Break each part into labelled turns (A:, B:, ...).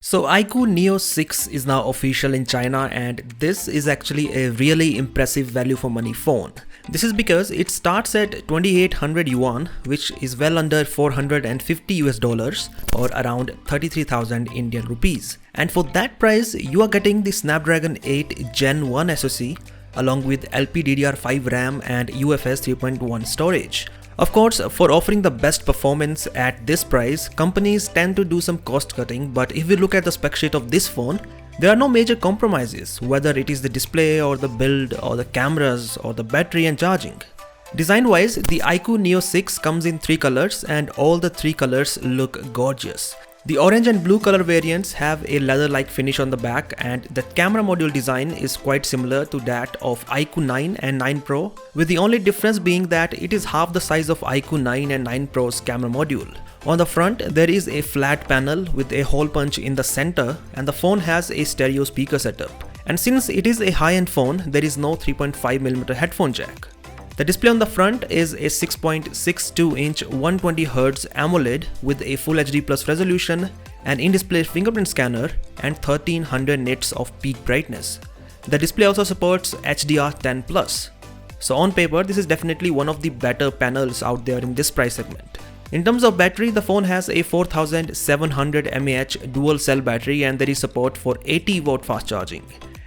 A: So iQOO Neo 6 is now official in China, and this is actually a really impressive value for money phone. This is because it starts at 2800 yuan, which is well under 450 US dollars or around 33,000 Indian rupees. And for that price, you are getting the Snapdragon 8 Gen 1 SoC along with LPDDR5 RAM and UFS 3.1 storage. Of course, for offering the best performance at this price, companies tend to do some cost cutting, but if we look at the spec sheet of this phone, there are no major compromises, whether it is the display or the build or the cameras or the battery and charging. Design-wise, the iQOO Neo 6 comes in 3 colors and all the 3 colors look gorgeous. The orange and blue color variants have a leather-like finish on the back, and the camera module design is quite similar to that of iQOO 9 and 9 Pro, with the only difference being that it is half the size of iQOO 9 and 9 Pro's camera module. On the front, there is a flat panel with a hole punch in the center, and the phone has a stereo speaker setup. And since it is a high-end phone, there is no 3.5mm headphone jack. The display on the front is a 6.62-inch 120Hz AMOLED with a Full HD Plus resolution, an in-display fingerprint scanner, and 1300 nits of peak brightness. The display also supports HDR10+. So on paper, this is definitely one of the better panels out there in this price segment. In terms of battery, the phone has a 4700 mAh dual cell battery, and there is support for 80W fast charging.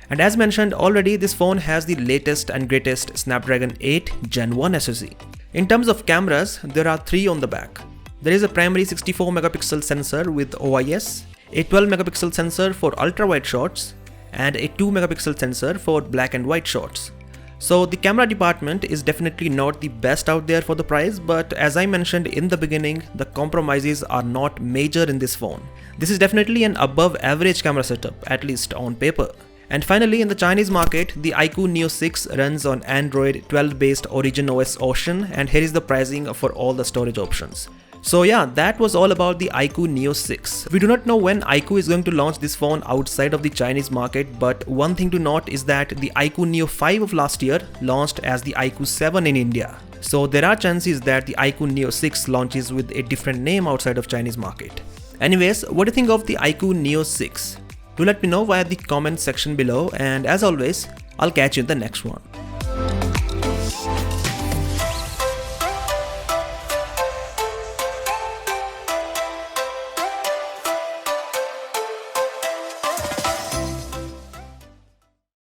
A: And as mentioned already, this phone has the latest and greatest Snapdragon 8 Gen 1 SoC. In terms of cameras, there are 3 on the back. There is a primary 64MP sensor with OIS, a 12MP sensor for ultra-wide shots, and a 2MP sensor for black and white shots. So the camera department is definitely not the best out there for the price, but as I mentioned in the beginning, the compromises are not major in this phone. This is definitely an above average camera setup, at least on paper. And finally, in the Chinese market, the iQOO Neo 6 runs on Android 12 based Origin OS Ocean, and here is the pricing for all the storage options. So yeah, that was all about the iQOO Neo 6. We do not know when iQOO is going to launch this phone outside of the Chinese market, but one thing to note is that the iQOO Neo 5 of last year launched as the iQOO 7 in India. So there are chances that the iQOO Neo 6 launches with a different name outside of Chinese market. Anyways, what do you think of the iQOO Neo 6? Do let me know via the comment section below, and as always, I'll catch you in the next one.